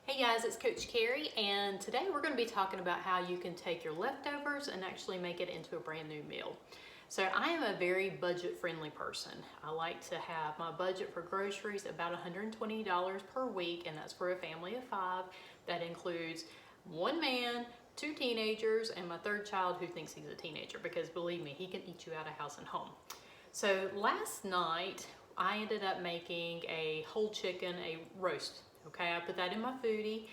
Hey guys, it's Coach Carrie, and today we're going to be talking about how you can take your leftovers and actually make it into a brand new meal. So I am a very budget-friendly person. I like to have my budget for groceries about $120 per week, and that's for a family of 5. That includes one man, 2 teenagers, and my 3rd child who thinks he's a teenager, because believe me, he can eat you out of house and home. So last night I ended up making a whole chicken, a roast. Okay, I put that in my foodie.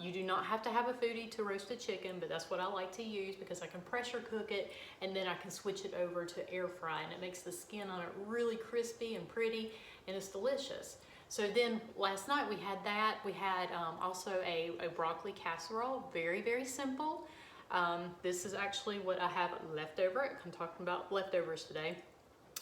You do not have to have a foodie to roast a chicken, but that's what I like to use because I can pressure cook it and then I can switch it over to air fry, and it makes the skin on it really crispy and pretty, and it's delicious. So then last night we had that. We had also a broccoli casserole, very, very simple. This is actually what I have left over. I'm talking about leftovers today.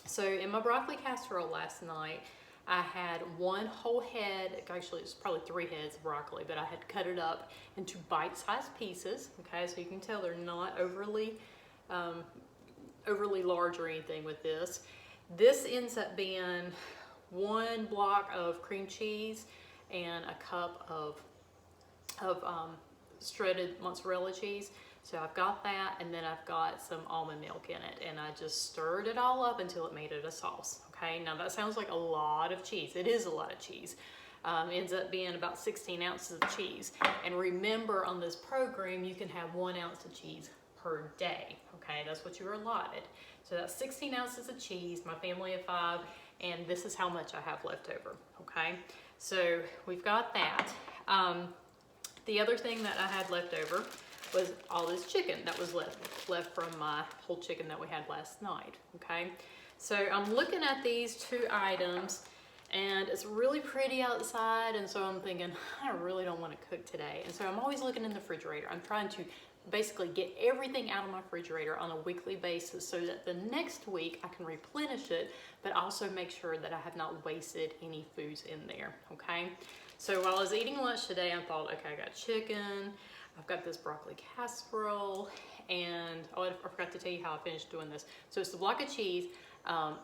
So in my broccoli casserole last night, I had 1 whole head, actually it's probably 3 heads of broccoli, but I had cut it up into bite-sized pieces, okay, so you can tell they're not overly large or anything with this. This ends up being 1 block of cream cheese and a cup of shredded mozzarella cheese. So I've got that, and then I've got some almond milk in it, and I just stirred it all up until it made it a sauce. Okay, now that sounds like a lot of cheese. It is a lot of cheese. Ends up being about 16 ounces of cheese. And remember, on this program, you can have 1 ounce of cheese per day. Okay, that's what you are allotted. So that's 16 ounces of cheese, my family of 5, and this is how much I have left over. Okay, so we've got that. The other thing that I had left over was all this chicken that was left from my whole chicken that we had last night. Okay, so I'm looking at these 2 items, and it's really pretty outside, and so I'm thinking, I really don't want to cook today. And so I'm always looking in the refrigerator. I'm trying to basically get everything out of my refrigerator on a weekly basis so that the next week I can replenish it, but also make sure that I have not wasted any foods in there. Okay, so while I was eating lunch today, I thought, okay, I got chicken, I've got this broccoli casserole, and oh, I forgot to tell you how I finished doing this. So it's a block of cheese.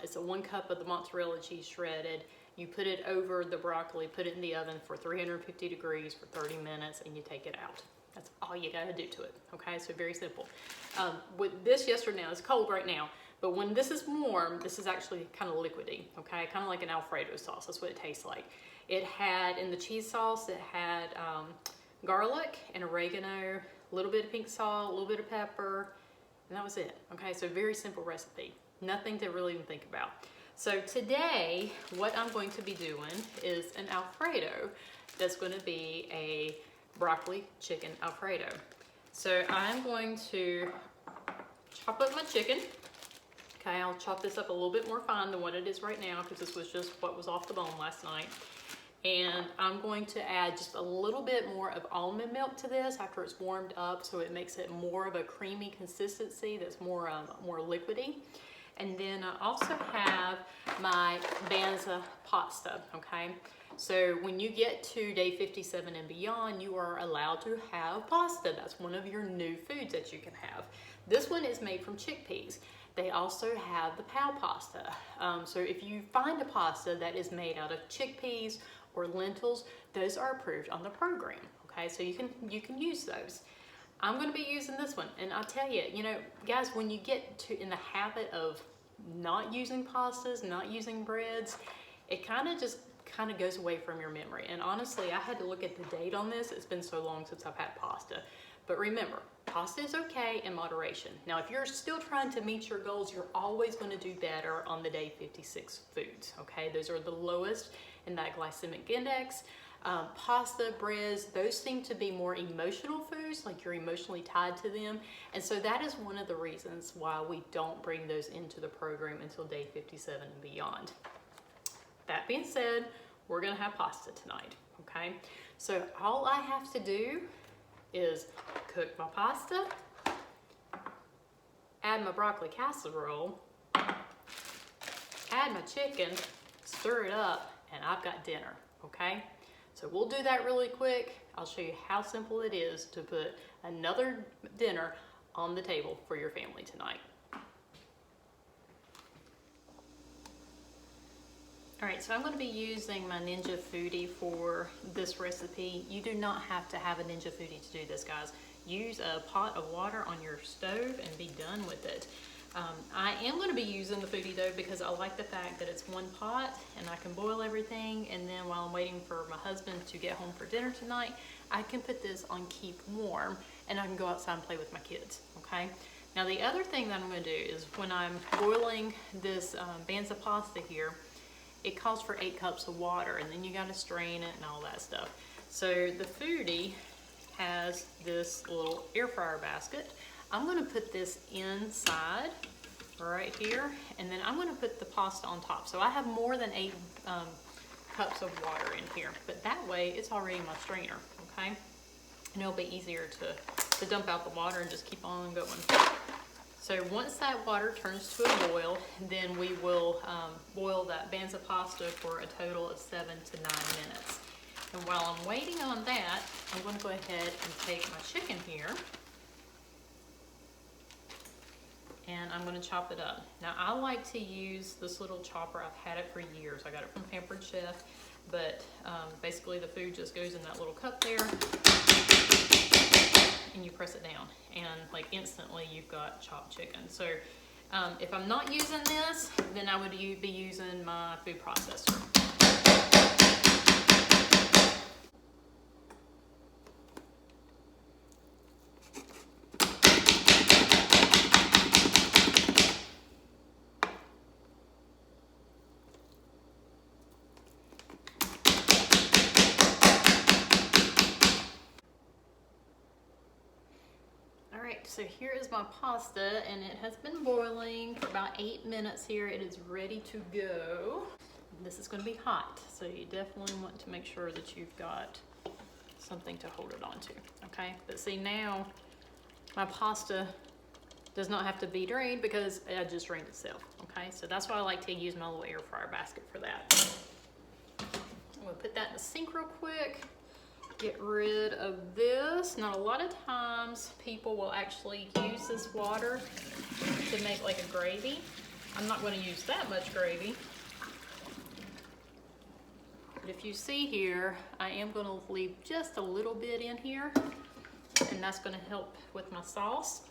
It's a 1 cup of the mozzarella cheese shredded. You put it over the broccoli, put it in the oven for 350 degrees for 30 minutes, and you take it out. That's all you gotta do to it, okay? So very simple. With this yesterday, now it's cold right now, but when this is warm, this is actually kind of liquidy, okay? Kind of like an alfredo sauce, that's what it tastes like. It had, in the cheese sauce, it had garlic and oregano, a little bit of pink salt, a little bit of pepper, and that was it. Okay, so very simple recipe. Nothing to really even think about. So today, what I'm going to be doing is an alfredo that's going to be a broccoli chicken alfredo. So I'm going to chop up my chicken. Okay, I'll chop this up a little bit more fine than what it is right now, because this was just what was off the bone last night. And I'm going to add just a little bit more of almond milk to this after it's warmed up, so it makes it more of a creamy consistency that's more liquidy. And then I also have my banza pasta, okay? So when you get to day 57 and beyond, you are allowed to have pasta. That's one of your new foods that you can have. This one is made from chickpeas. They also have the pal pasta. So if you find a pasta that is made out of chickpeas or lentils, those are approved on the program, okay? So you can use those. I'm going to be using this one, and I'll tell you, you know, guys, when you get in the habit of not using pastas, not using breads, it kind of goes away from your memory. And honestly, I had to look at the date on this. It's been so long since I've had pasta. But remember, pasta is okay in moderation. Now, if you're still trying to meet your goals, you're always going to do better on the day 56 foods, okay? Those are the lowest in that glycemic index. Pasta, breads, those seem to be more emotional foods, like you're emotionally tied to them. And so that is one of the reasons why we don't bring those into the program until day 57 and beyond. That being said, we're gonna have pasta tonight, okay? So all I have to do is cook my pasta, add my broccoli casserole, add my chicken, stir it up, and I've got dinner, okay? So we'll do that really quick. I'll show you how simple it is to put another dinner on the table for your family tonight. All right, so I'm going to be using my Ninja Foodie for this recipe. You do not have to have a Ninja Foodie to do this, guys. Use a pot of water on your stove and be done with it. I am going to be using the Foodie though because I like the fact that it's one pot and I can boil everything, and then while I'm waiting for my husband to get home for dinner tonight, I can put this on keep warm and I can go outside and play with my kids, okay? Now the other thing that I'm going to do is when I'm boiling this Banza pasta here, it calls for 8 cups of water, and then you got to strain it and all that stuff. So the Foodie has this little air fryer basket. I'm going to put this inside right here, and then I'm going to put the pasta on top. So I have more than 8 cups of water in here, but that way it's already in my strainer, okay? And it'll be easier to dump out the water and just keep on going. So once that water turns to a boil, then we will boil that Banza pasta for a total of 7 to 9 minutes. And while I'm waiting on that, I'm going to go ahead and take my chicken here, and I'm going to chop it up. Now I like to use this little chopper. I've had it for years. I got it from Pampered Chef, but basically the food just goes in that little cup there, and you press it down, and like instantly you've got chopped chicken. So if I'm not using this, then I would be using my food processor. So here is my pasta, and it has been boiling for about 8 minutes here. It is ready to go. This is going to be hot, so you definitely want to make sure that you've got something to hold it onto, okay? But see, now my pasta does not have to be drained because it just drained itself, okay? So that's why I like to use my little air fryer basket for that. I'm going to put that in the sink real quick. Get rid of this. Now, a lot of times people will actually use this water to make like a gravy. I'm not going to use that much gravy. But if you see here, I am going to leave just a little bit in here, and that's going to help with my sauce.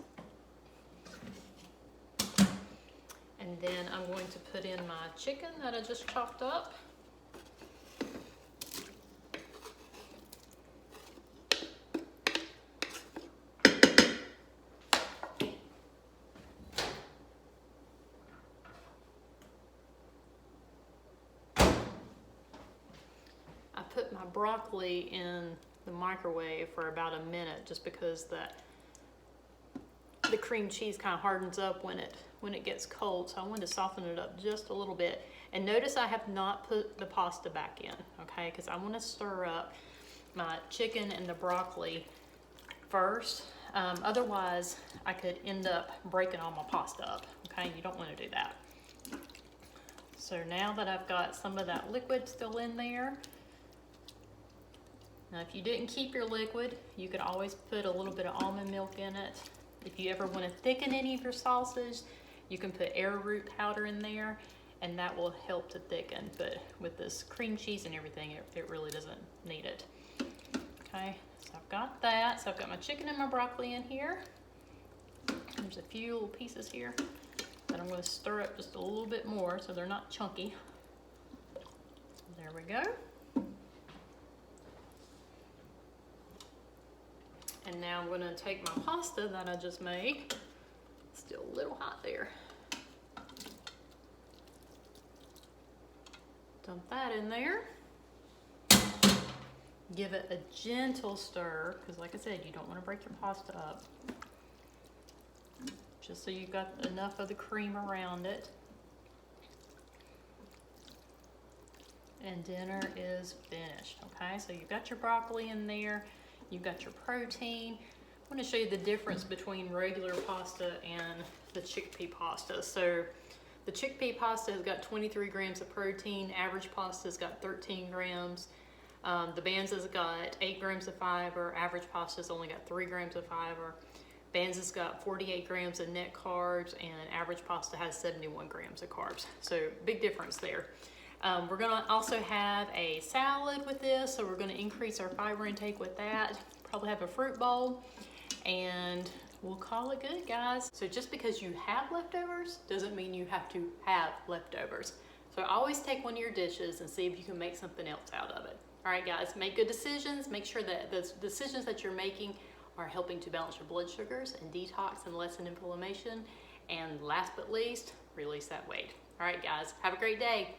And then I'm going to put in my chicken that I just chopped up. Put my broccoli in the microwave for about a minute just because the cream cheese kind of hardens up when it gets cold, so I wanted to soften it up just a little bit. And notice I have not put the pasta back in, okay, because I want to stir up my chicken and the broccoli first. Otherwise I could end up breaking all my pasta up, okay? You don't want to do that. So now that I've got some of that liquid still in there, now, if you didn't keep your liquid, you could always put a little bit of almond milk in it. If you ever want to thicken any of your sauces, you can put arrowroot powder in there, and that will help to thicken. But with this cream cheese and everything, it really doesn't need it. Okay, so I've got that. So I've got my chicken and my broccoli in here. There's a few little pieces here that I'm going to stir up just a little bit more so they're not chunky. There we go. And now I'm going to take my pasta that I just made. Still a little hot there. Dump that in there. Give it a gentle stir, because like I said, you don't want to break your pasta up. Just so you've got enough of the cream around it. And dinner is finished, okay? So you've got your broccoli in there. You've got your protein. I want to show you the difference between regular pasta and the chickpea pasta. So the chickpea pasta has got 23 grams of protein. Average pasta's got 13 grams. The Banza's got 8 grams of fiber. Average pasta's only got 3 grams of fiber. Banza's got 48 grams of net carbs, and average pasta has 71 grams of carbs. So big difference there. We're gonna also have a salad with this, so we're gonna increase our fiber intake with that. Probably have a fruit bowl, and we'll call it good, guys. So just because you have leftovers doesn't mean you have to have leftovers. So always take one of your dishes and see if you can make something else out of it. All right, guys, make good decisions. Make sure that the decisions that you're making are helping to balance your blood sugars and detox and lessen inflammation. And last but least, release that weight. All right, guys, have a great day.